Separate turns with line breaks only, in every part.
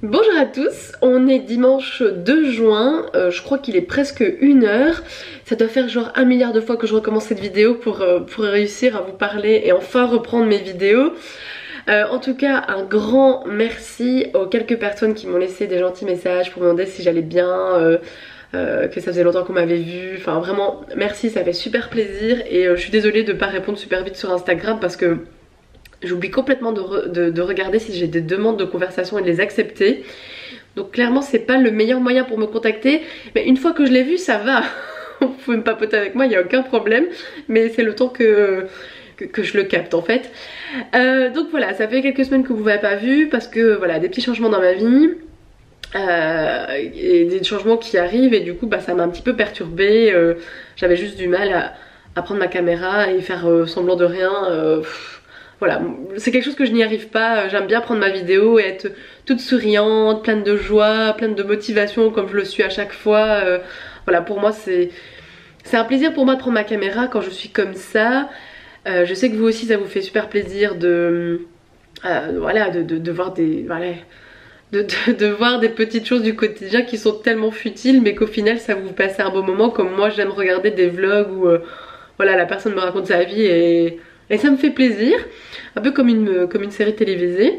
Bonjour à tous, on est dimanche 2 juin, je crois qu'il est presque 1h. Ça doit faire genre 1 milliard de fois que je recommence cette vidéo pour réussir à vous parler et enfin reprendre mes vidéos. En tout cas, un grand merci aux quelques personnes qui m'ont laissé des gentils messages pour me demander si j'allais bien, que ça faisait longtemps qu'on m'avait vu. Enfin vraiment, merci, ça fait super plaisir et je suis désolée de ne pas répondre super vite sur Instagram parce que j'oublie complètement de regarder si j'ai des demandes de conversation et de les accepter. Donc clairement c'est pas le meilleur moyen pour me contacter. Mais une fois que je l'ai vu ça va. Vous pouvez me papoter avec moi, il n'y a aucun problème. Mais c'est le temps que je le capte en fait. Donc voilà, ça fait quelques semaines que vous m'avez pas vu. Parce que voilà, des petits changements dans ma vie. Et des changements qui arrivent. Et du coup bah, ça m'a un petit peu perturbée. J'avais juste du mal à prendre ma caméra et faire semblant de rien. Voilà, c'est quelque chose que je n'y arrive pas. J'aime bien prendre ma vidéo et être toute souriante, pleine de joie, pleine de motivation comme je le suis à chaque fois. Voilà, pour moi c'est un plaisir pour moi de prendre ma caméra quand je suis comme ça. Je sais que vous aussi ça vous fait super plaisir de voilà, de voir des voilà, de voir des petites choses du quotidien qui sont tellement futiles mais qu'au final ça vous passe un bon moment, comme moi j'aime regarder des vlogs où voilà, la personne me raconte sa vie et ça me fait plaisir, un peu comme une série télévisée.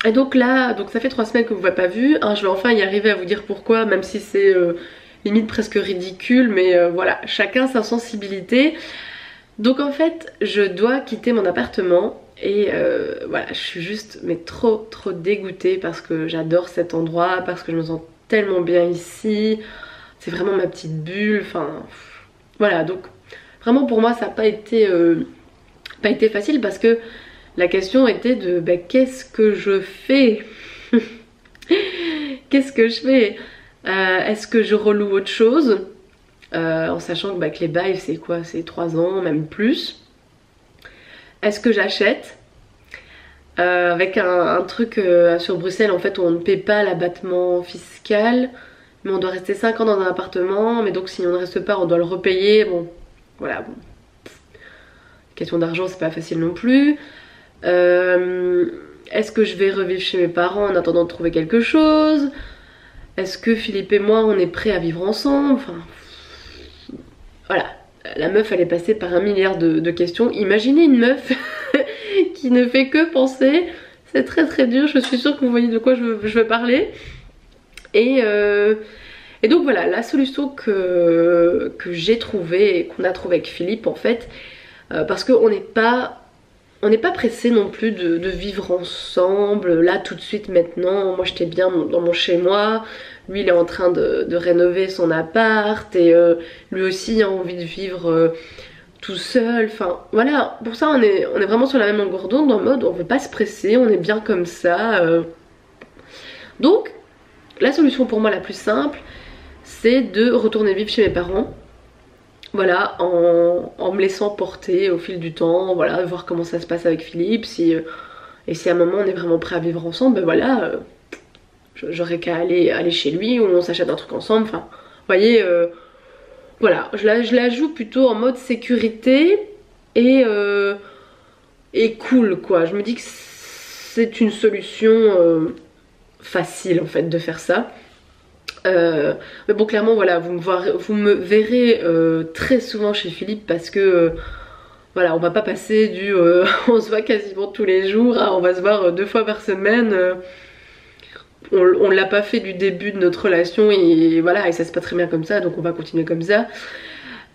Et donc là, ça fait 3 semaines que vous m'avez pas vu, hein, je vais enfin y arriver à vous dire pourquoi, même si c'est limite presque ridicule, mais voilà, chacun sa sensibilité. Donc en fait, je dois quitter mon appartement et voilà, je suis juste mais trop dégoûtée parce que j'adore cet endroit, parce que je me sens tellement bien ici, c'est vraiment ma petite bulle, enfin voilà, donc vraiment pour moi ça n'a pas été facile parce que la question était de bah, qu'est-ce que je fais. Qu'est-ce que je fais, est-ce que je reloue autre chose, en sachant que, bah, que les bails c'est quoi, c'est 3 ans, même plus. Est-ce que j'achète, avec un truc sur Bruxelles en fait où on ne paie pas l'abattement fiscal, mais on doit rester 5 ans dans un appartement, mais donc si on ne reste pas on doit le repayer, bon voilà, bon. Question d'argent c'est pas facile non plus. Est-ce que je vais revivre chez mes parents en attendant de trouver quelque chose? Est-ce que Philippe et moi on est prêts à vivre ensemble? Enfin voilà, la meuf elle est passée par 1 milliard de questions. Imaginez une meuf qui ne fait que penser, c'est très dur, je suis sûre que vous voyez de quoi je veux parler. Et donc voilà, la solution que j'ai trouvée et qu'on a trouvée avec Philippe en fait, parce qu'on n'est pas pressé non plus de vivre ensemble là tout de suite maintenant. Moi j'étais bien dans mon chez moi, lui il est en train de rénover son appart et lui aussi a envie de vivre tout seul. Enfin voilà, pour ça on est vraiment sur la même longueur d'onde, en mode on veut pas se presser, on est bien comme ça. Donc la solution pour moi la plus simple c'est de retourner vivre chez mes parents. Voilà, en me laissant porter au fil du temps, voilà, voir comment ça se passe avec Philippe, et si à un moment on est vraiment prêt à vivre ensemble, ben voilà, j'aurais qu'à aller chez lui, ou on s'achète un truc ensemble, enfin, vous voyez, voilà, je la joue plutôt en mode sécurité et cool quoi. Je me dis que c'est une solution facile en fait de faire ça. Mais bon clairement voilà, vous me verrez très souvent chez Philippe parce que voilà, on va pas passer du on se voit quasiment tous les jours, hein, on va se voir 2 fois par semaine. On l'a pas fait du début de notre relation et voilà, et ça se passe très bien comme ça, donc on va continuer comme ça.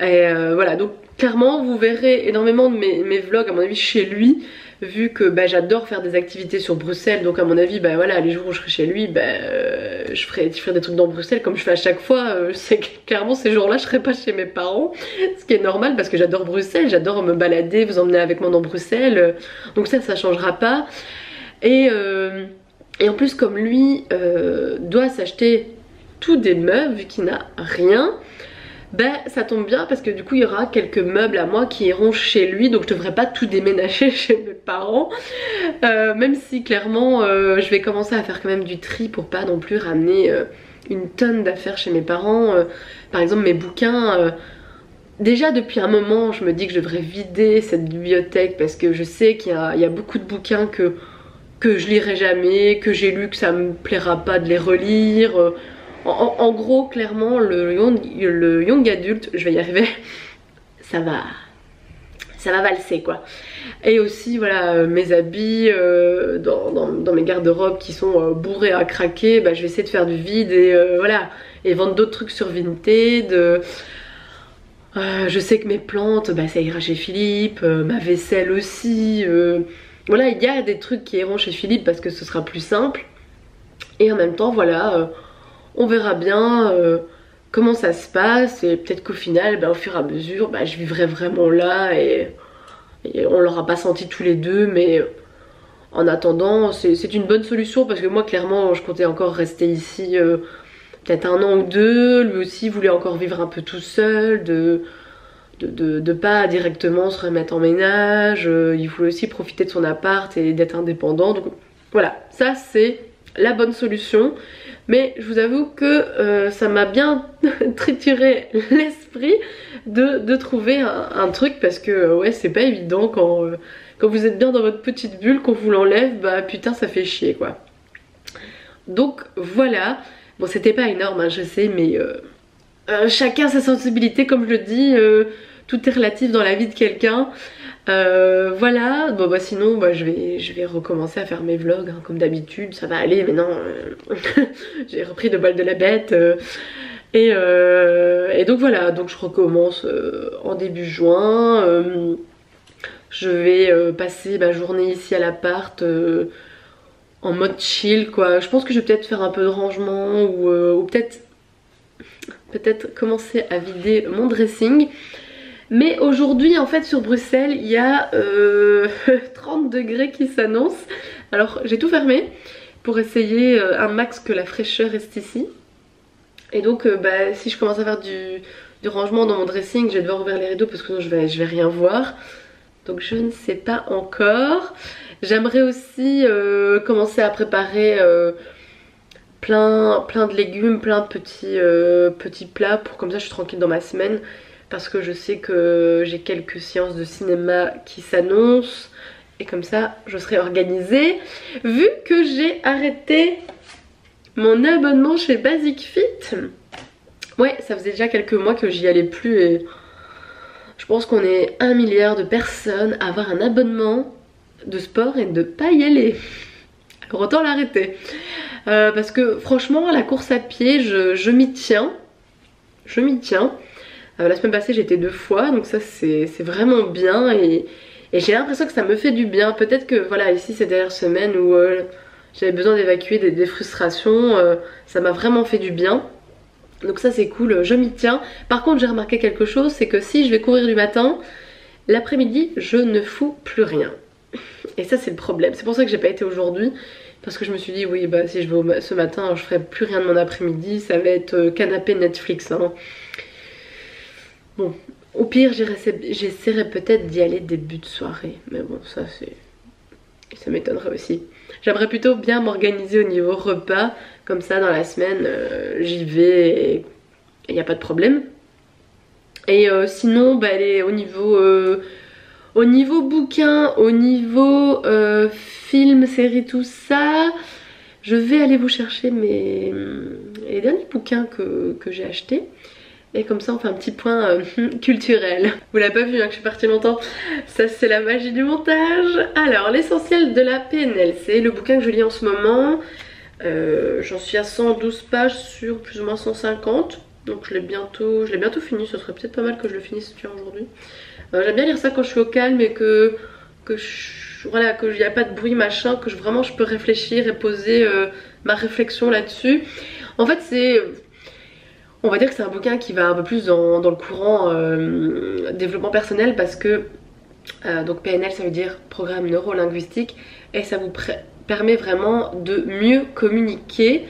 Et voilà, donc clairement vous verrez énormément de mes vlogs à mon avis chez lui, vu que bah, j'adore faire des activités sur Bruxelles, donc à mon avis bah voilà, les jours où je serai chez lui, bah, je ferai des trucs dans Bruxelles comme je fais à chaque fois. C'est clairement ces jours là je serai pas chez mes parents, ce qui est normal parce que j'adore Bruxelles, j'adore me balader, vous emmener avec moi dans Bruxelles, donc ça changera pas. Et en plus comme lui doit s'acheter tout des meubles vu qu'il n'a rien, ben ça tombe bien parce que du coup il y aura quelques meubles à moi qui iront chez lui, donc je devrais pas tout déménager chez mes parents, même si clairement je vais commencer à faire quand même du tri pour pas non plus ramener une tonne d'affaires chez mes parents. Par exemple mes bouquins, déjà depuis un moment je me dis que je devrais vider cette bibliothèque parce que je sais qu'il y a beaucoup de bouquins que que je lirai jamais, que j'ai lu que ça me plaira pas de les relire. En gros, clairement, le young adulte, je vais y arriver, ça va valser quoi. Et aussi voilà, mes habits dans mes garde-robes qui sont bourrés à craquer, bah, je vais essayer de faire du vide et voilà, et vendre d'autres trucs sur Vinted. Je sais que mes plantes, bah, ça ira chez Philippe, ma vaisselle aussi. Voilà, il y a des trucs qui iront chez Philippe parce que ce sera plus simple. Et en même temps, voilà, on verra bien comment ça se passe. Et peut-être qu'au final, bah, au fur et à mesure, bah, je vivrai vraiment là et on l'aura pas senti tous les deux. Mais en attendant, c'est une bonne solution parce que moi, clairement, je comptais encore rester ici peut-être 1 an ou 2. Lui aussi voulait encore vivre un peu tout seul, de pas directement se remettre en ménage. Il voulait aussi profiter de son appart et d'être indépendant. Donc voilà, ça c'est la bonne solution. Mais je vous avoue que ça m'a bien trituré l'esprit de trouver un truc parce que ouais, c'est pas évident quand vous êtes bien dans votre petite bulle, qu'on vous l'enlève, bah putain ça fait chier quoi. Donc voilà, bon c'était pas énorme hein, je sais, mais chacun sa sensibilité comme je le dis, tout est relatif dans la vie de quelqu'un. Voilà, bon bah sinon bah, je vais recommencer à faire mes vlogs hein, comme d'habitude, ça va aller maintenant. J'ai repris de Bal de la Bête et donc voilà, donc je recommence en début juin. Je vais passer ma journée ici à l'appart en mode chill quoi. Je pense que je vais peut-être faire un peu de rangement ou peut-être commencer à vider mon dressing. Mais aujourd'hui en fait sur Bruxelles il y a 30 degrés qui s'annoncent. Alors j'ai tout fermé pour essayer un max que la fraîcheur reste ici. Et donc bah, si je commence à faire du rangement dans mon dressing, je vais devoir ouvrir les rideaux parce que sinon je vais rien voir. Donc je ne sais pas encore. J'aimerais aussi commencer à préparer plein de légumes, plein de petits plats pour comme ça je suis tranquille dans ma semaine. Parce que je sais que j'ai quelques séances de cinéma qui s'annoncent. Et comme ça je serai organisée. Vu que j'ai arrêté mon abonnement chez Basic Fit. Ouais, ça faisait déjà quelques mois que j'y allais plus et je pense qu'on est 1 milliard de personnes à avoir un abonnement de sport et de pas y aller. Alors autant l'arrêter. Parce que franchement la course à pied je m'y tiens. Je m'y tiens. La semaine passée j'étais 2 fois donc ça c'est vraiment bien et j'ai l'impression que ça me fait du bien. Peut-être que voilà ici ces dernières semaines où j'avais besoin d'évacuer des frustrations, ça m'a vraiment fait du bien. Donc ça c'est cool, je m'y tiens. Par contre j'ai remarqué quelque chose, c'est que si je vais courir du matin, l'après-midi je ne fous plus rien. Et ça c'est le problème, c'est pour ça que j'ai pas été aujourd'hui. Parce que je me suis dit oui bah si je vais ce matin je ferai plus rien de mon après-midi, ça va être canapé Netflix hein. Bon, au pire j'essaierai peut-être d'y aller début de soirée. Mais bon ça m'étonnerait aussi. J'aimerais plutôt bien m'organiser au niveau repas. Comme ça dans la semaine j'y vais et il n'y a pas de problème. Et sinon bah, allez, au niveau bouquin, au niveau film, série, tout ça, je vais aller vous chercher les derniers bouquins que j'ai achetés. Et comme ça on fait un petit point culturel. Vous l'avez pas vu hein, que je suis partie longtemps. Ça c'est la magie du montage. Alors l'essentiel de la PNL, c'est le bouquin que je lis en ce moment. J'en suis à 112 pages sur plus ou moins 150. Donc je l'ai bientôt fini. Ce serait peut-être pas mal que je le finisse aujourd'hui. J'aime bien lire ça quand je suis au calme et voilà, qu'il n'y a pas de bruit machin, que vraiment je peux réfléchir et poser ma réflexion là-dessus. En fait on va dire que c'est un bouquin qui va un peu plus dans le courant développement personnel parce que donc PNL ça veut dire programme neuro-linguistique et ça vous permet vraiment de mieux communiquer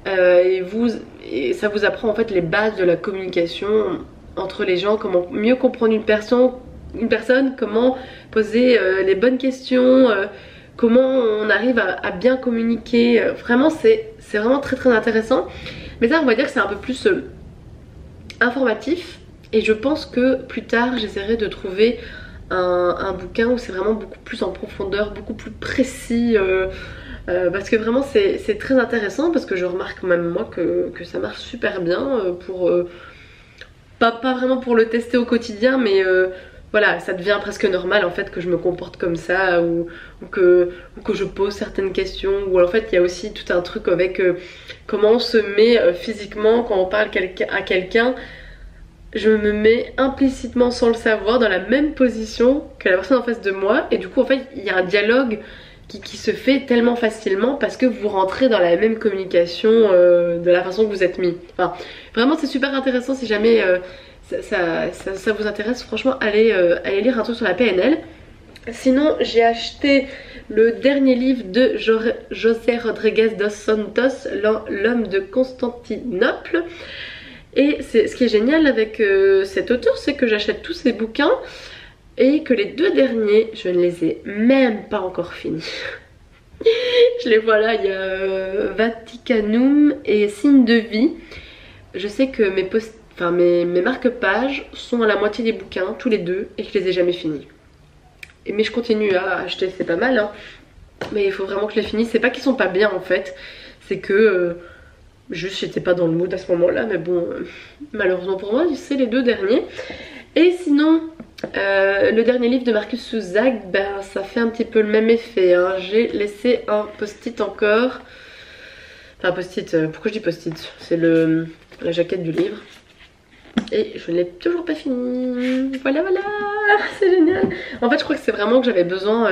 et ça vous apprend en fait les bases de la communication entre les gens, comment mieux comprendre une personne, comment poser les bonnes questions, comment on arrive à bien communiquer. Vraiment c'est vraiment très intéressant. Mais ça on va dire que c'est un peu plus informatif et je pense que plus tard j'essaierai de trouver un bouquin où c'est vraiment beaucoup plus en profondeur, beaucoup plus précis, parce que vraiment c'est très intéressant, parce que je remarque même moi que ça marche super bien pour... pas vraiment pour le tester au quotidien, mais voilà, ça devient presque normal en fait que je me comporte comme ça, ou que je pose certaines questions, ou en fait il y a aussi tout un truc avec comment on se met physiquement quand on parle à quelqu'un. Je me mets implicitement sans le savoir dans la même position que la personne en face de moi, et du coup en fait il y a un dialogue qui se fait tellement facilement parce que vous rentrez dans la même communication de la façon que vous êtes mis. Enfin, vraiment c'est super intéressant. Si jamais ça vous intéresse, franchement allez lire un truc sur la PNL. Sinon j'ai acheté le dernier livre de José Rodriguez dos Santos, l'homme de Constantinople. Et ce qui est génial avec cet auteur, c'est que j'achète tous ses bouquins et que les 2 derniers, je ne les ai même pas encore finis. Je les vois là, il y a Vaticanum et Signe de vie. Je sais que mes marque-pages sont à la moitié des bouquins, tous les 2, et que je les ai jamais finis. Mais je continue à acheter, c'est pas mal, hein. Mais il faut vraiment que je les finisse. C'est pas qu'ils sont pas bien en fait, c'est que juste j'étais pas dans le mood à ce moment-là. Mais bon, malheureusement pour moi, c'est les 2 derniers. Et sinon, le dernier livre de Marcus Zusak, ben ça fait un petit peu le même effet, hein. J'ai laissé un post-it encore. Enfin post-it, pourquoi je dis post-it? C'est la jaquette du livre. Et je ne l'ai toujours pas fini. Voilà, c'est génial. En fait je crois que c'est vraiment que j'avais besoin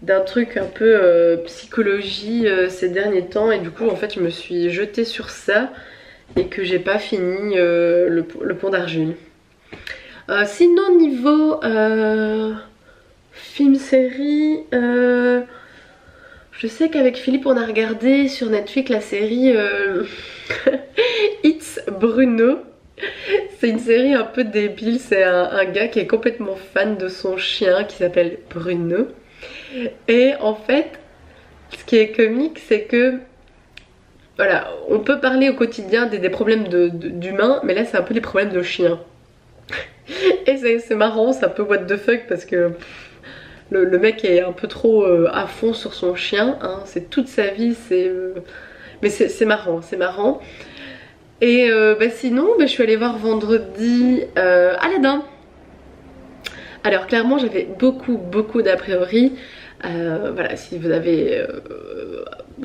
d'un truc un peu psychologie ces derniers temps. Et du coup en fait je me suis jetée sur ça et que j'ai pas fini le pont d'argile. Sinon niveau film-série, je sais qu'avec Philippe on a regardé sur Netflix la série It's Bruno. C'est une série un peu débile, c'est un gars qui est complètement fan de son chien qui s'appelle Bruno. Et en fait, ce qui est comique, c'est que voilà, on peut parler au quotidien des problèmes d'humains, mais là c'est un peu des problèmes de chiens. Et c'est marrant, c'est un peu what the fuck parce que le mec est un peu trop à fond sur son chien, hein. C'est toute sa vie, mais c'est marrant, c'est marrant. Et sinon, je suis allée voir vendredi Aladdin. Alors clairement j'avais beaucoup d'a priori. Voilà, si vous avez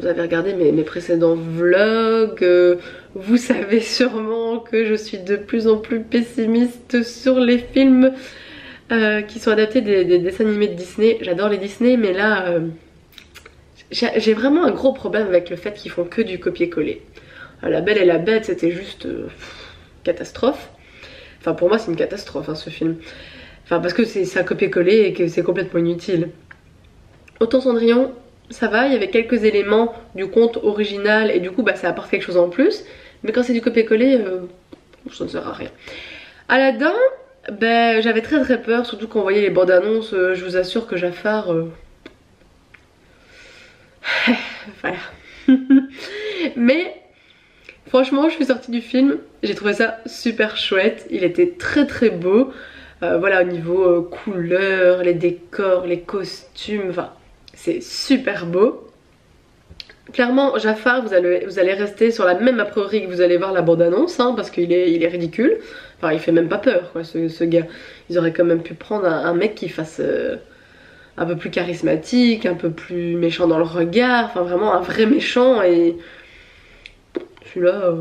regardé mes précédents vlogs, vous savez sûrement que je suis de plus en plus pessimiste sur les films qui sont adaptés des dessins animés de Disney. J'adore les Disney, mais là j'ai vraiment un gros problème avec le fait qu'ils font que du copier-coller. La Belle et la Bête, c'était juste catastrophe. Enfin pour moi c'est une catastrophe hein, ce film. Enfin parce que c'est un copier-coller et que c'est complètement inutile. Autant Cendrillon, ça va, il y avait quelques éléments du conte original et du coup ça apporte quelque chose en plus. Mais quand c'est du copier-coller, ça ne sert à rien. Aladdin, j'avais très peur, surtout quand on voyait les bandes annonces. Je vous assure que Jafar... voilà. Mais franchement je suis sortie du film, j'ai trouvé ça super chouette. Il était très beau. Voilà, au niveau couleurs, les décors, les costumes, enfin c'est super beau. Clairement Jafar, vous allez rester sur la même a priori que vous allez voir la bande annonce hein, parce qu'il est ridicule. Enfin il fait même pas peur quoi ce gars. Ils auraient quand même pu prendre un mec qui fasse un peu plus charismatique, un peu plus méchant dans le regard. Enfin vraiment un vrai méchant. Et celui-là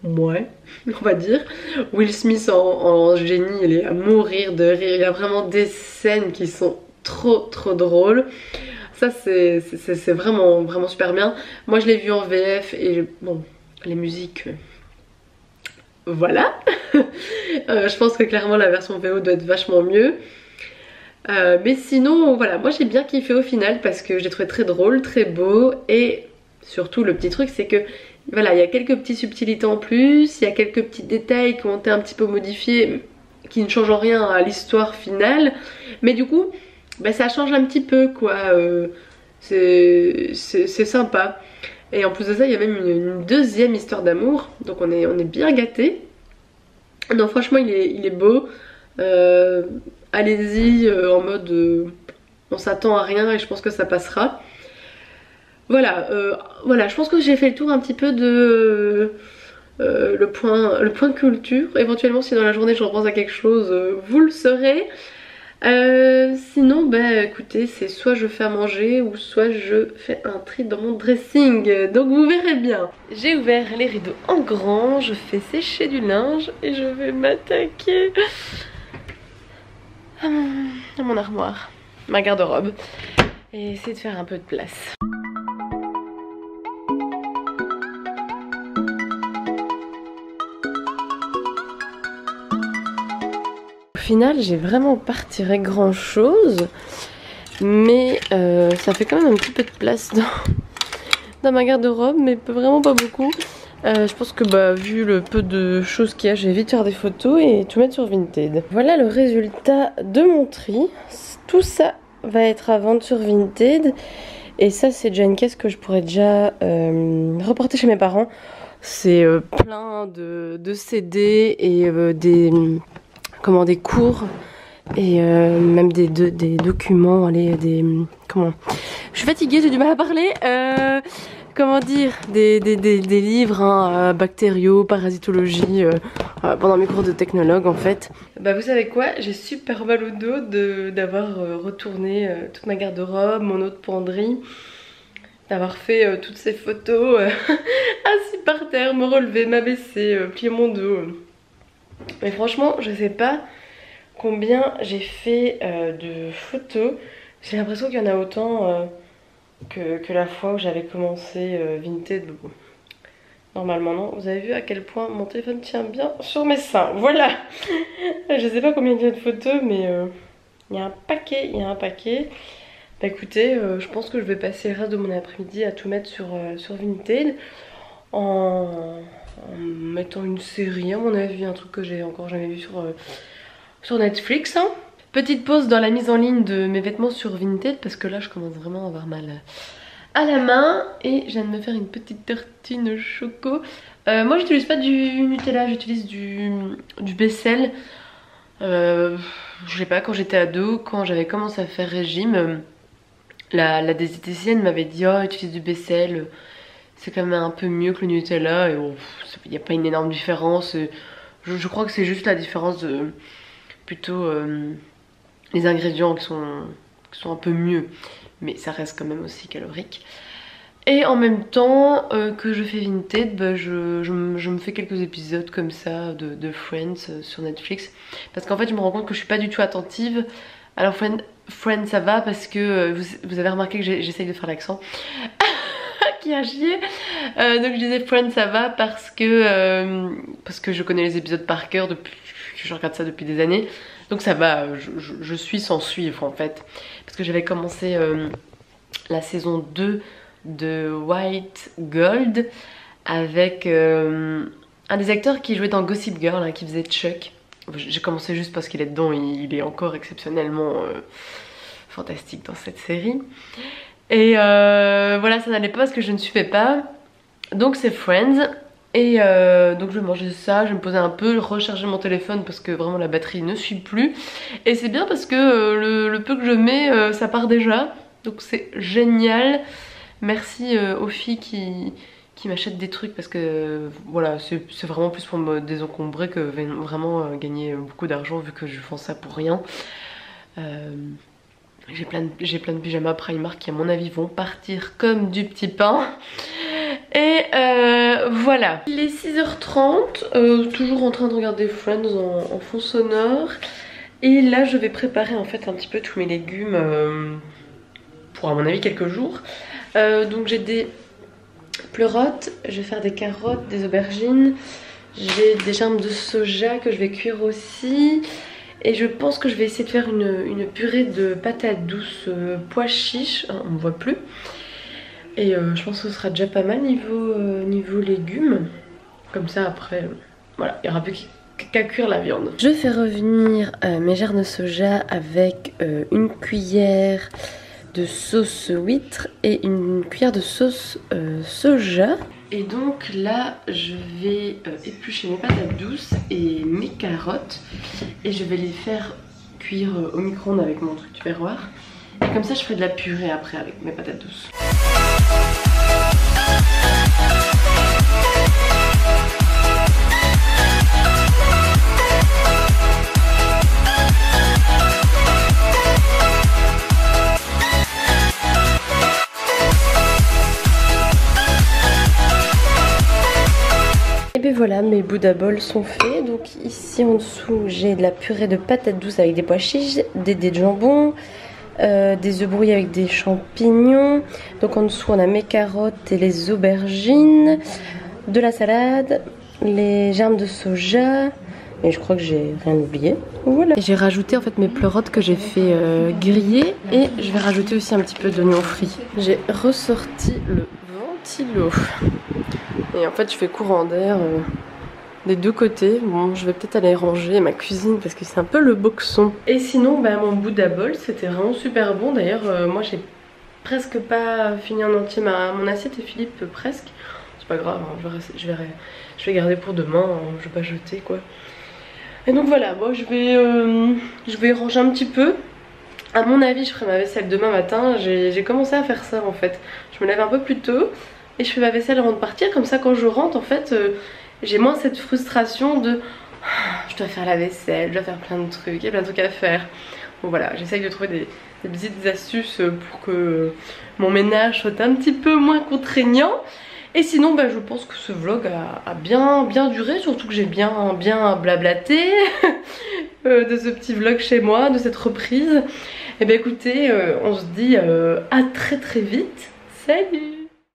ouais, on va dire. Will Smith en génie, il est à mourir de rire. Il y a vraiment des scènes qui sont trop drôles. Ça c'est vraiment super bien. Moi je l'ai vu en VF et bon, les musiques... voilà. Je pense que clairement la version VO doit être vachement mieux. Mais sinon voilà, moi j'ai bien kiffé au final parce que je l'ai trouvé très drôle, très beau. Et surtout le petit truc c'est que voilà, il y a quelques petites subtilités en plus, il y a quelques petits détails qui ont été un petit peu modifiés, qui ne changent rien à l'histoire finale. Mais du coup, ça change un petit peu quoi, c'est sympa. Et en plus de ça, il y a même une deuxième histoire d'amour, donc on est bien gâtés. Non franchement il est beau, allez-y en mode on s'attend à rien et je pense que ça passera. Voilà, voilà, je pense que j'ai fait le tour un petit peu de le point culture. Éventuellement si dans la journée je repense à quelque chose, vous le saurez. Sinon bah écoutez, c'est soit je fais à manger ou soit je fais un tri dans mon dressing, donc vous verrez bien. J'ai ouvert les rideaux en grand, je fais sécher du linge et je vais m'attaquer à mon armoire, ma garde-robe, et essayer de faire un peu de place. Au final j'ai vraiment pas retiré grand chose, mais ça fait quand même un petit peu de place dans ma garde-robe, mais vraiment pas beaucoup. Je pense que bah, vu le peu de choses qu'il y a, je vais vite faire des photos et tout mettre sur Vinted. Voilà le résultat de mon tri. Tout ça va être à vendre sur Vinted. Et ça c'est déjà une caisse que je pourrais déjà reporter chez mes parents. C'est plein de CD et des cours et même des documents, comment, je suis fatiguée, j'ai du mal à parler, comment dire, des livres, hein, bactériaux, parasitologie, pendant mes cours de technologue en fait. Bah vous savez quoi, j'ai super mal au dos d'avoir retourné toute ma garde-robe, mon eau de penderie, d'avoir fait toutes ces photos assis par terre, me relever, m'abaisser, plier mon dos. Mais franchement, je sais pas combien j'ai fait de photos. J'ai l'impression qu'il y en a autant que la fois où j'avais commencé Vinted. Bon, normalement non. Vous avez vu à quel point mon téléphone tient bien sur mes seins. Voilà. Je sais pas combien il y a de photos, mais il y a un paquet. Bah écoutez, je pense que je vais passer le reste de mon après-midi à tout mettre sur Vinted en mettant une série, à mon avis, un truc que j'ai encore jamais vu sur Netflix. Hein. Petite pause dans la mise en ligne de mes vêtements sur Vinted parce que là je commence vraiment à avoir mal à la main et je viens de me faire une petite tartine choco. Moi j'utilise pas du Nutella, j'utilise du Becel. Je sais pas, quand j'étais ado, quand j'avais commencé à faire régime, la diététicienne m'avait dit oh utilise du Becel, c'est quand même un peu mieux que le Nutella et il n'y a pas une énorme différence. Je crois que c'est juste la différence de plutôt les ingrédients qui sont un peu mieux, mais ça reste quand même aussi calorique. Et en même temps que je fais Vinted, bah, je me fais quelques épisodes comme ça de Friends sur Netflix, parce qu'en fait je me rends compte que je suis pas du tout attentive. Alors Friends ça va parce que vous avez remarqué que j'essaye de faire l'accent qui a chié. Donc je disais Friends ça va parce que je connais les épisodes par cœur depuis que je regarde ça depuis des années. Donc ça va, je suis sans suivre en fait. Parce que j'avais commencé la saison 2 de White Gold avec un des acteurs qui jouait dans Gossip Girl, hein, qui faisait Chuck. J'ai commencé juste parce qu'il est dedans, il est encore exceptionnellement fantastique dans cette série. Et voilà, ça n'allait pas parce que je ne suivais pas. Donc c'est Friends. Et donc je vais manger ça, je vais me poser un peu, recharger mon téléphone parce que vraiment la batterie ne suit plus. Et c'est bien parce que le peu que je mets, ça part déjà. Donc c'est génial. Merci aux filles qui m'achètent des trucs parce que voilà, c'est vraiment plus pour me désencombrer que vraiment gagner beaucoup d'argent vu que je fais ça pour rien. J'ai plein de pyjamas Primark qui à mon avis vont partir comme du petit pain. Et voilà. Il est 6h30, toujours en train de regarder Friends en fond sonore. Et là je vais préparer en fait un petit peu tous mes légumes pour à mon avis quelques jours. Donc j'ai des pleurotes, je vais faire des carottes, des aubergines. J'ai des germes de soja que je vais cuire aussi. Et je pense que je vais essayer de faire une purée de patates douces pois chiches, hein, on ne voit plus. Et je pense que ce sera déjà pas mal niveau légumes. Comme ça après, voilà, il n'y aura plus qu'à cuire la viande. Je fais revenir mes germes de soja avec une cuillère de sauce huître et une cuillère de sauce soja. Et donc là je vais éplucher mes patates douces et mes carottes et je vais les faire cuire au micro-ondes avec mon truc tupperware. Et comme ça je ferai de la purée après avec mes patates douces. Et bien voilà, mes Buddha Bowls sont faits. Donc ici en dessous j'ai de la purée de patates douces avec des pois chiches, des dés de jambon, des œufs brouillés avec des champignons. Donc en dessous on a mes carottes et les aubergines, de la salade, les germes de soja. Et je crois que j'ai rien oublié. Voilà. J'ai rajouté en fait mes pleurotes que j'ai fait griller. Et je vais rajouter aussi un petit peu d'oignon frit. J'ai ressorti le ventilo. Et en fait je fais courant d'air des deux côtés. Bon, je vais peut-être aller ranger ma cuisine parce que c'est un peu le boxon. Et sinon bah, mon Buddha Bowl c'était vraiment super bon. D'ailleurs moi j'ai presque pas fini en entier mon assiette et Philippe presque. C'est pas grave, hein, je vais garder pour demain, hein, je vais pas jeter quoi. Et donc voilà, moi je vais ranger un petit peu. À mon avis je ferai ma vaisselle demain matin. J'ai commencé à faire ça en fait. Je me lève un peu plus tôt et je fais ma vaisselle avant de partir. Comme ça quand je rentre en fait j'ai moins cette frustration de je dois faire la vaisselle, je dois faire plein de trucs, il y a plein de trucs à faire. Bon voilà, j'essaye de trouver des petites astuces pour que mon ménage soit un petit peu moins contraignant. Et sinon bah, je pense que ce vlog a bien duré, surtout que j'ai bien blablaté de ce petit vlog chez moi, de cette reprise. Et bien écoutez, on se dit à très vite. Salut!